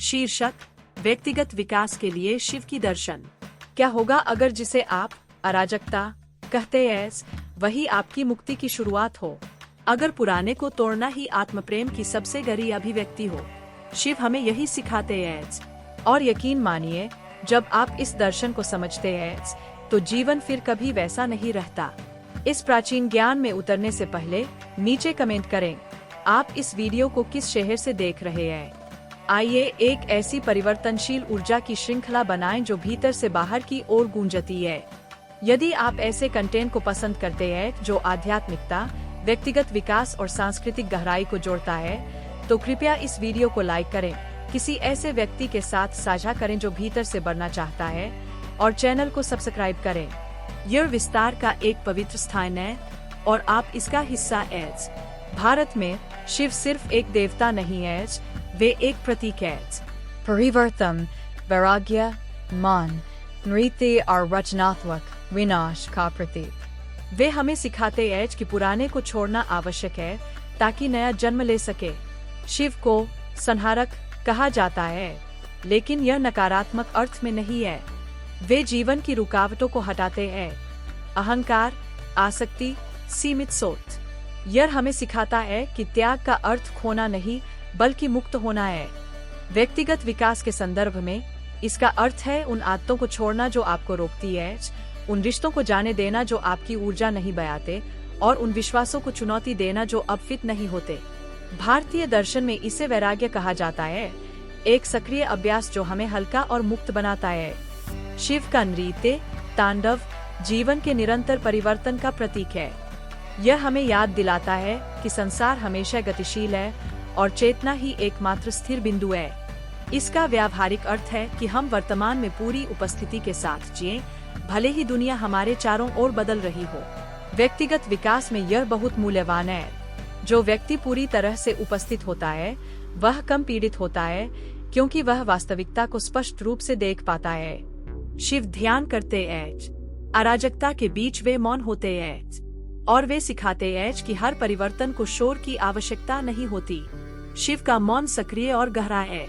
शीर्षक, व्यक्तिगत विकास के लिए शिव की दर्शन। क्या होगा अगर जिसे आप अराजकता कहते हैं वही आपकी मुक्ति की शुरुआत हो? अगर पुराने को तोड़ना ही आत्मप्रेम की सबसे गहरी अभिव्यक्ति हो। शिव हमें यही सिखाते हैं। और यकीन मानिए, जब आप इस दर्शन को समझते हैं तो जीवन फिर कभी वैसा नहीं रहता। इस प्राचीन ज्ञान में उतरने से पहले नीचे कमेंट करें, आप इस वीडियो को किस शहर से देख रहे हैं। आइए एक ऐसी परिवर्तनशील ऊर्जा की श्रृंखला बनाएं जो भीतर से बाहर की ओर गूंजती है। यदि आप ऐसे कंटेंट को पसंद करते हैं जो आध्यात्मिकता, व्यक्तिगत विकास और सांस्कृतिक गहराई को जोड़ता है, तो कृपया इस वीडियो को लाइक करें, किसी ऐसे व्यक्ति के साथ साझा करें जो भीतर से बढ़ना चाहता है, और चैनल को सब्सक्राइब करें। यह विस्तार का एक पवित्र स्थान है और आप इसका हिस्सा हैं। भारत में शिव सिर्फ एक देवता नहीं है, वे एक प्रतीक है। परिवर्तन, वैराग्य, मान, नृत्य और रचनात्मक विनाश का प्रतीक। वे हमें सिखाते हैं कि पुराने को छोड़ना आवश्यक है ताकि नया जन्म ले सके। शिव को संहारक कहा जाता है, लेकिन यह नकारात्मक अर्थ में नहीं है। वे जीवन की रुकावटों को हटाते हैं, अहंकार, आसक्ति, सीमित सोच। यह हमें सिखाता है कि त्याग का अर्थ खोना नहीं बल्कि मुक्त होना है। व्यक्तिगत विकास के संदर्भ में इसका अर्थ है उन आदतों को छोड़ना जो आपको रोकती है, उन रिश्तों को जाने देना जो आपकी ऊर्जा नहीं बयाते, और उन विश्वासों को चुनौती देना जो अब फिट नहीं होते। भारतीय दर्शन में इसे वैराग्य कहा जाता है, एक सक्रिय अभ्यास जो हमें हल्का और मुक्त बनाता है। शिव का नृत्य, तांडव, जीवन के निरंतर परिवर्तन का प्रतीक है। यह हमें याद दिलाता है कि संसार हमेशा गतिशील है और चेतना ही एकमात्र स्थिर बिंदु है। इसका व्यावहारिक अर्थ है कि हम वर्तमान में पूरी उपस्थिति के साथ जिएं, भले ही दुनिया हमारे चारों ओर बदल रही हो। व्यक्तिगत विकास में यह बहुत मूल्यवान है। जो व्यक्ति पूरी तरह से उपस्थित होता है वह कम पीड़ित होता है, क्योंकि वह वास्तविकता को स्पष्ट रूप से देख पाता है। शिव ध्यान करते हैं, अराजकता के बीच वे मौन होते हैं, और वे सिखाते हैं कि हर परिवर्तन को शोर की आवश्यकता नहीं होती। शिव का मौन सक्रिय और गहरा है।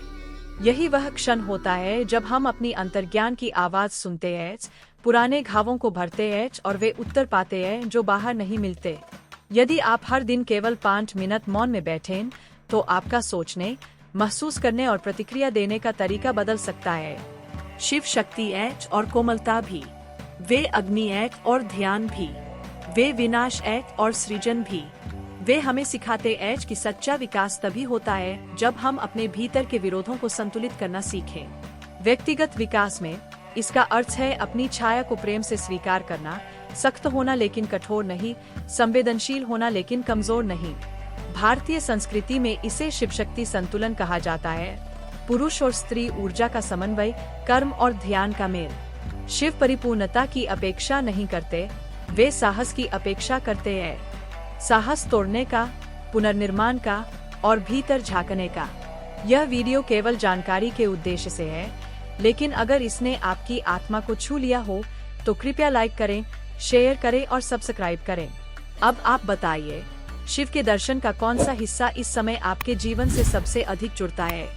यही वह क्षण होता है जब हम अपनी अंतर्ज्ञान की आवाज सुनते हैं, पुराने घावों को भरते हैं और वे उत्तर पाते हैं जो बाहर नहीं मिलते। यदि आप हर दिन केवल 5 मिनट मौन में बैठें, तो आपका सोचने, महसूस करने और प्रतिक्रिया देने का तरीका बदल सकता है। शिव शक्ति है और कोमलता भी। वे अग्नि है और ध्यान भी। वे विनाश है और सृजन भी। वे हमें सिखाते हैं कि सच्चा विकास तभी होता है जब हम अपने भीतर के विरोधों को संतुलित करना सीखें। व्यक्तिगत विकास में इसका अर्थ है अपनी छाया को प्रेम से स्वीकार करना, सख्त होना लेकिन कठोर नहीं, संवेदनशील होना लेकिन कमजोर नहीं। भारतीय संस्कृति में इसे शिव शक्ति संतुलन कहा जाता है, पुरुष और स्त्री ऊर्जा का समन्वय, कर्म और ध्यान का मेल। शिव परिपूर्णता की अपेक्षा नहीं करते, वे साहस की अपेक्षा करते हैं। साहस तोड़ने का, पुनर्निर्माण का और भीतर झांकने का। यह वीडियो केवल जानकारी के उद्देश्य से है, लेकिन अगर इसने आपकी आत्मा को छू लिया हो तो कृपया लाइक करें, शेयर करें और सब्सक्राइब करें। अब आप बताइए, शिव के दर्शन का कौन सा हिस्सा इस समय आपके जीवन से सबसे अधिक जुड़ता है?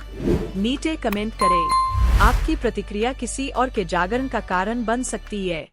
नीचे कमेंट करें। आपकी प्रतिक्रिया किसी और के जागरण का कारण बन सकती है।